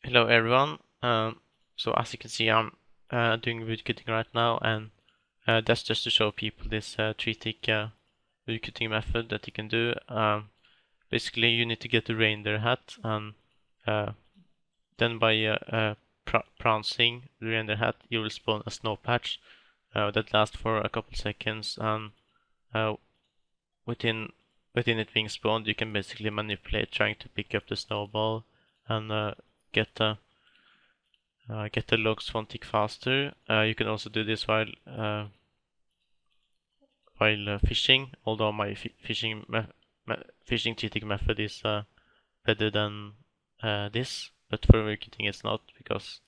Hello everyone. So as you can see, I'm doing woodcutting right now, and that's just to show people this three-tick woodcutting method that you can do. Basically, you need to get the reindeer hat, and uh, then by prancing the reindeer hat, you will spawn a snow patch that lasts for a couple seconds, and uh, within within it being spawned, you can basically manipulate trying to pick up the snowball and get a get the logs one tick faster. You can also do this while fishing, although my fishing cheating method is better than this, but for wicketting it's not, because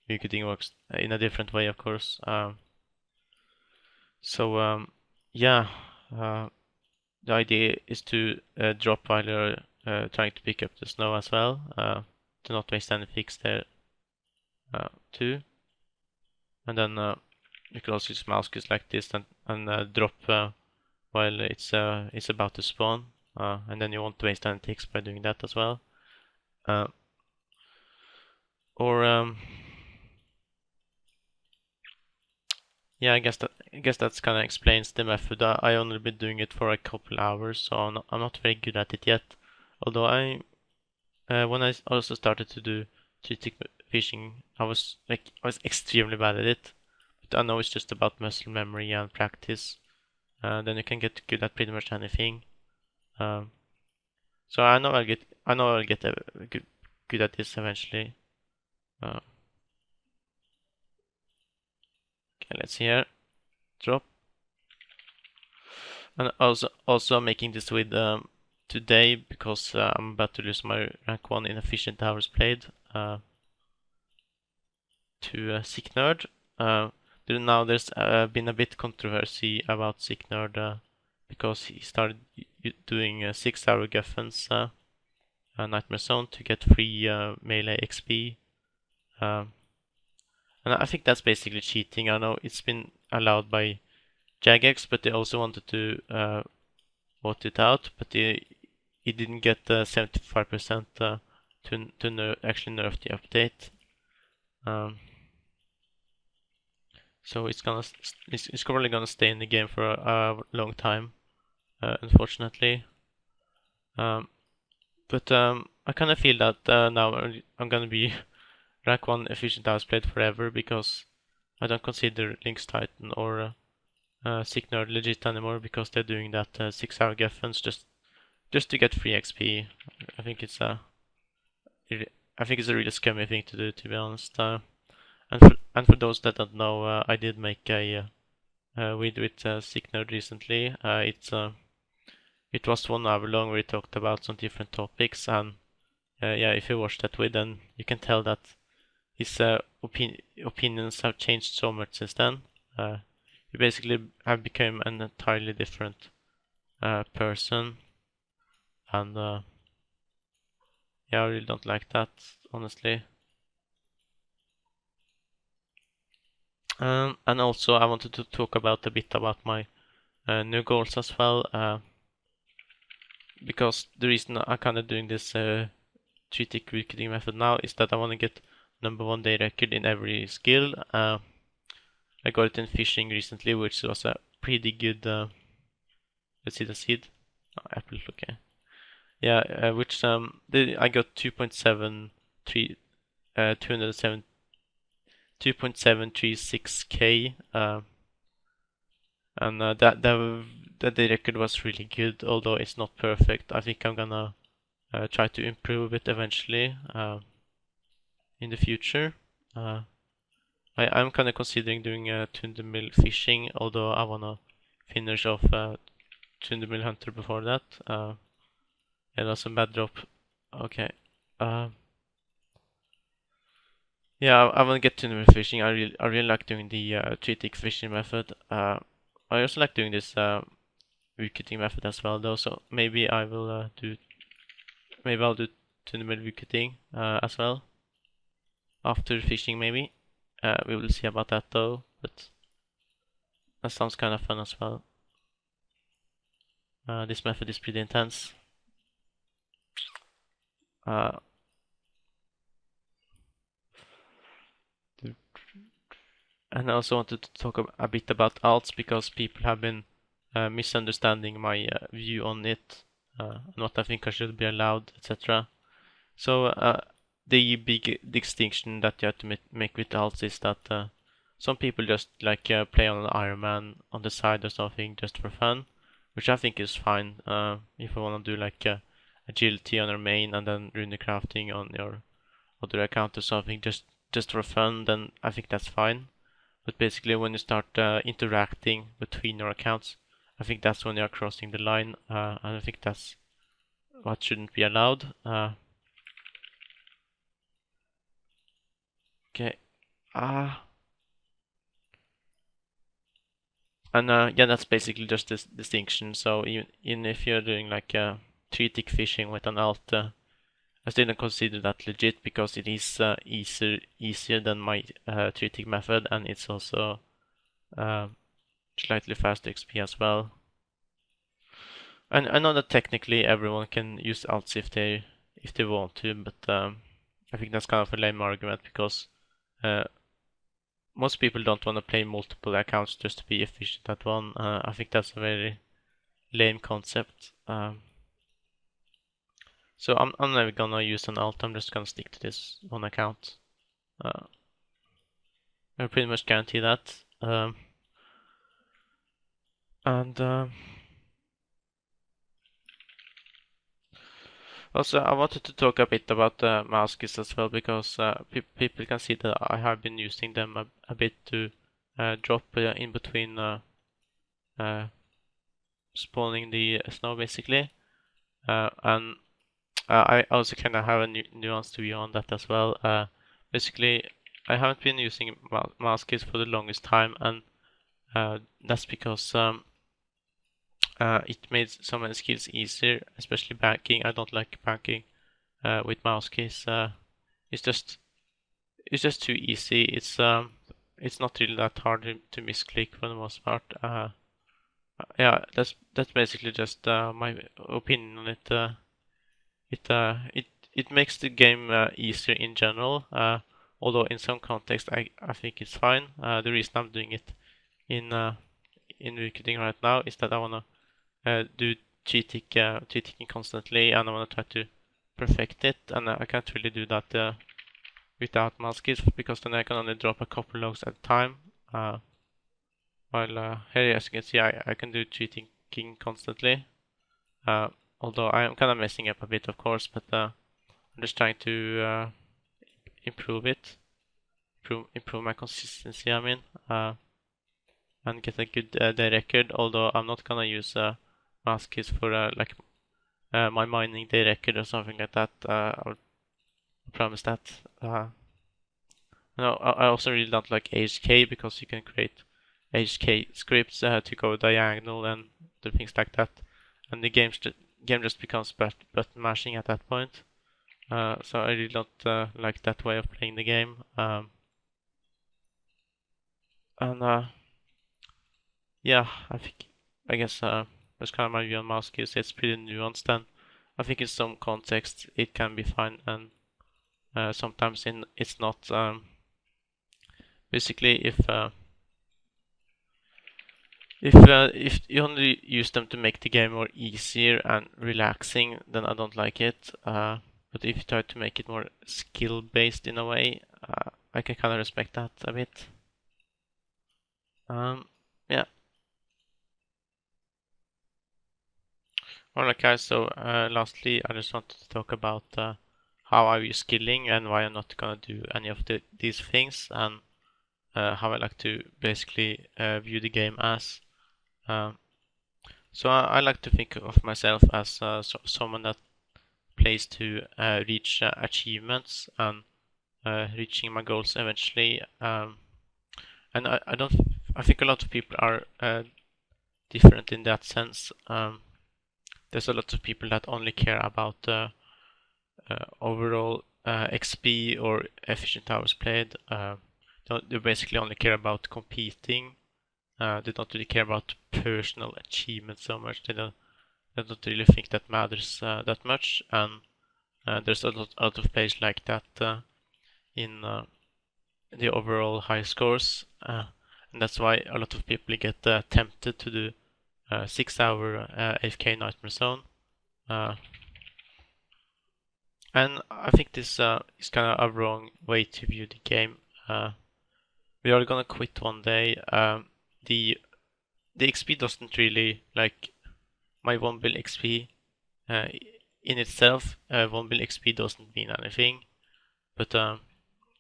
wicketting works in a different way, of course. So yeah, uh, the idea is to drop while you're trying to pick up the snow as well, to not waste any fix there too. And then you can also use mouse keys like this and drop while it's about to spawn, and then you won't waste any ticks by doing that as well. Uh, or Yeah, I guess that's kind of explains the method. I only been doing it for a couple hours, so I'm not very good at it yet. Although when I also started to do three-tick fishing, I was extremely bad at it. But I know it's just about muscle memory and practice. Then you can get good at pretty much anything. Um, so I know I'll get good at this eventually. Uh, okay, let's see here. Drop. And also making this with today, because I'm about to lose my rank 1 in efficient hours played to Sick Nerd. Now there's been a bit controversy about Sick Nerd because he started doing 6-hour Guffins Nightmare Zone to get free melee XP. And I think that's basically cheating. I know it's been allowed by Jagex, but they also wanted to vote it out, but he didn't get 75% to actually nerf the update. So it's probably gonna stay in the game for a long time, unfortunately. But I kind of feel that now I'm gonna be rank 1 efficient hours played forever, because I don't consider Lynx Titan or Sick Nerd legit anymore, because they're doing that 6-hour Guffins just to get free XP. I think it's a I think it's a really scummy thing to do, to be honest. And for those that don't know, I did make a video with Sick Nerd recently. It was 1 hour long, where we talked about some different topics, and yeah, if you watch that video, then you can tell that his opinions have changed so much since then. He basically have become an entirely different person, and yeah, I really don't like that, honestly. And also, I wanted to talk about a bit about my new goals as well, because the reason I'm kind of doing this three-tick wicketting method now is that I want to get #1 day record in every skill. I got it in fishing recently, which was a pretty good. Let's see the seed. Oh, apple, okay. Yeah, I got 2.73 2.736k, and that the record was really good, although it's not perfect. I think I'm gonna try to improve it eventually in the future. I'm kind of considering doing 200 mil fishing, although I wanna finish off 200 mil hunter before that. Yeah, that's a bad drop. Okay. Yeah, I want to get to the fishing. I really like doing the three-tick fishing method. I also like doing this wicketting method as well, though. So maybe I'll do tournament wicketting as well after fishing. Maybe we will see about that though. But that sounds kind of fun as well. This method is pretty intense. And I also wanted to talk a bit about alts because people have been misunderstanding my view on it and what I think I should be allowed, etc. So the big distinction that you have to make with alts is that some people just like play on an Iron Man on the side or something just for fun, which I think is fine. If you want to do like agility on your main and then rune crafting on your other account or something just for fun, then I think that's fine. But basically, when you start interacting between your accounts, I think that's when you're crossing the line, and I think that's what shouldn't be allowed. Okay. And yeah, that's basically just this distinction. So even if you're doing like 3-tick fishing with an alt, I still don't consider that legit because it is easier than my 3-tick method, and it's also slightly faster XP as well. And I know that technically everyone can use alts if they want to, but I think that's kind of a lame argument because most people don't want to play multiple accounts just to be efficient at one. I think that's a very lame concept. So I'm never gonna use an alt. I'm just gonna stick to this one account. I pretty much guarantee that. And also, I wanted to talk a bit about the mouse keys as well because people can see that I have been using them a bit to drop in between spawning the snow basically. And I also kind of have a nuanced view on that as well. Basically, I haven't been using mouse keys for the longest time, and that's because it made so many skills easier, especially banking. I don't like banking with mouse keys. It's just too easy. It's not really that hard to misclick for the most part. Yeah, that's basically just my opinion on it. It makes the game easier in general. Although in some context I think it's fine. The reason I'm doing it in woodcutting right now is that I wanna do cheating constantly, and I wanna try to perfect it, and I can't really do that without mouse keys because then I can only drop a couple logs at a time. While here, as you can see, I can do cheating constantly. Although I am kind of messing up a bit, of course, but I'm just trying to improve it, improve my consistency. I mean, and get a good day record. Although I'm not gonna use mouse keys for like my mining day record or something like that. I'll promise that. No, I also really don't like HK because you can create HK scripts to go diagonal and do things like that, and the game just becomes button mashing at that point. So I really don't like that way of playing the game. And yeah, I guess that's kind of my view on mouse keys. It's pretty nuanced, and I think in some context it can be fine, and sometimes it's not. Basically, if you only use them to make the game more easier and relaxing, then I don't like it. But if you try to make it more skill-based in a way, I can kind of respect that a bit. Yeah. Alright guys, so lastly I just wanted to talk about how I view skilling and why I'm not gonna do any of these things, and how I like to basically view the game as. So I like to think of myself as someone that plays to reach achievements and reaching my goals eventually. And I think a lot of people are different in that sense. There's a lot of people that only care about overall XP or efficient hours played. They basically only care about competing. They don't really care about personal achievements so much. They don't really think that matters that much. And there's a lot of players like that in the overall high scores, and that's why a lot of people get tempted to do 6-hour AFK Nightmare Zone. And I think this is kind of a wrong way to view the game. We are gonna quit one day. The XP doesn't really, like, my 1 bill XP in itself, 1 bill XP doesn't mean anything, but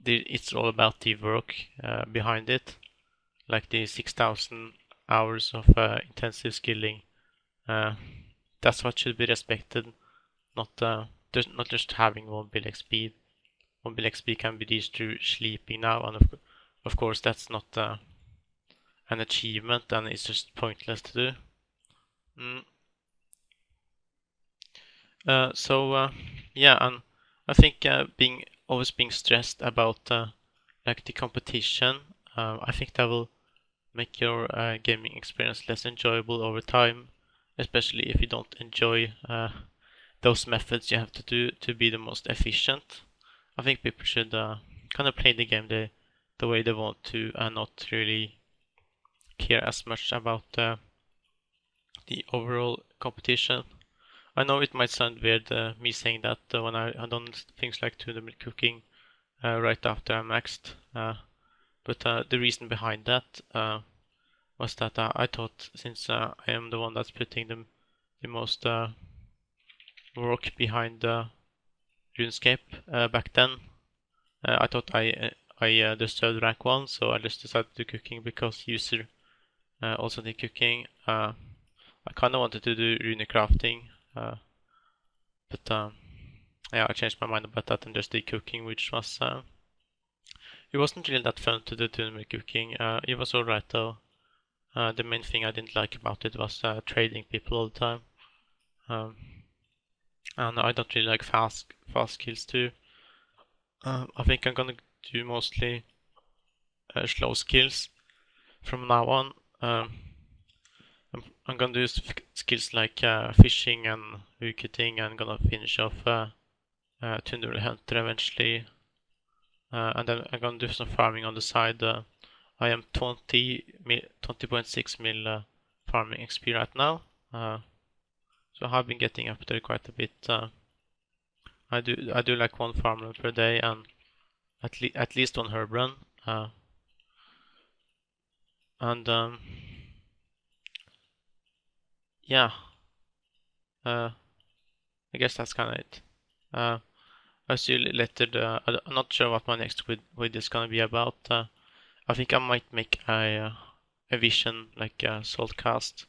it's all about the work behind it, like the 6,000 hours of intensive skilling. That's what should be respected, not just having 1 bill XP. 1 bill XP can be reached through sleeping now, and of course that's not an achievement, and it's just pointless to do. Yeah, and I think always being stressed about like the competition, I think that will make your gaming experience less enjoyable over time, especially if you don't enjoy those methods you have to do to be the most efficient. I think people should kind of play the game the way they want to, and not really care as much about the overall competition. I know it might sound weird, me saying that when I've done things like 2 milk cooking right after I maxed, but the reason behind that was that I thought, since I am the one that's putting the most work behind RuneScape back then, I thought I deserved rank 1, so I just decided to do cooking because user also did cooking. I kind of wanted to do rune crafting, but yeah, I changed my mind about that and just did cooking, which was it wasn't really that fun to do tournament cooking. It was alright though. The main thing I didn't like about it was trading people all the time, and I don't really like fast kills too. I think I'm gonna do mostly slow skills from now on. I'm gonna do skills like fishing and woodcutting, and gonna finish off Tundra Hunter eventually. And then I'm gonna do some farming on the side. I am 20.6 mil farming XP right now. So I have been getting up there quite a bit. I do like 1 farm run per day, and at least 1 herb run. And yeah, I guess that's kind of it. I'll see you later. I'm not sure what my next vid is gonna be about. I think I might make a vision, like a Saltcast,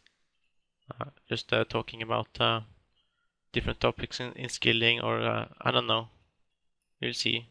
just talking about different topics in skilling, or I don't know. We'll see.